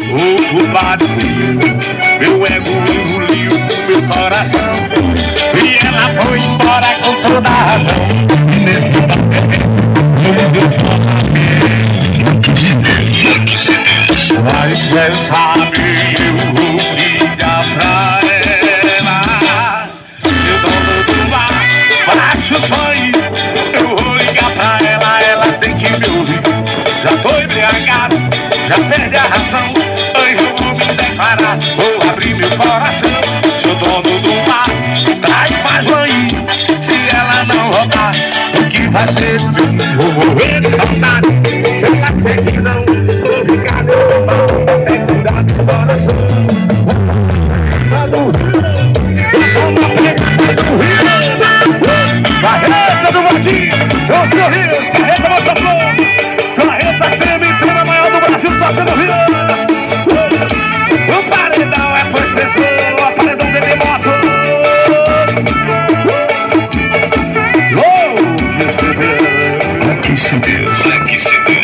O culpado meu ego engoliu o meu coração e ela foi embora com toda a razão. E nesse papel não deu mas quem sabe eu vou ligar pra ela. Seu dono do mar, baixa o sonho, eu vou ligar pra ela, ela tem que me ouvir. Já tô embriagado, já perdi a razão, hoje eu vou me declarar, vou abrir meu coração. Seu dono do mar, traz mais aí, se ela não roubar, o que vai ser? Vou morrer de saudade, se ela disser que não, vou ficar nesse mal, até cuidar do coração. Carreta do Martim, o seu Rios, carreta nossa flor, carreta treme, a maior do Brasil, tocando o Rio. O paredão é por pessoa, paredão de moto. Longe se vê, aqui se vê, aqui se vê.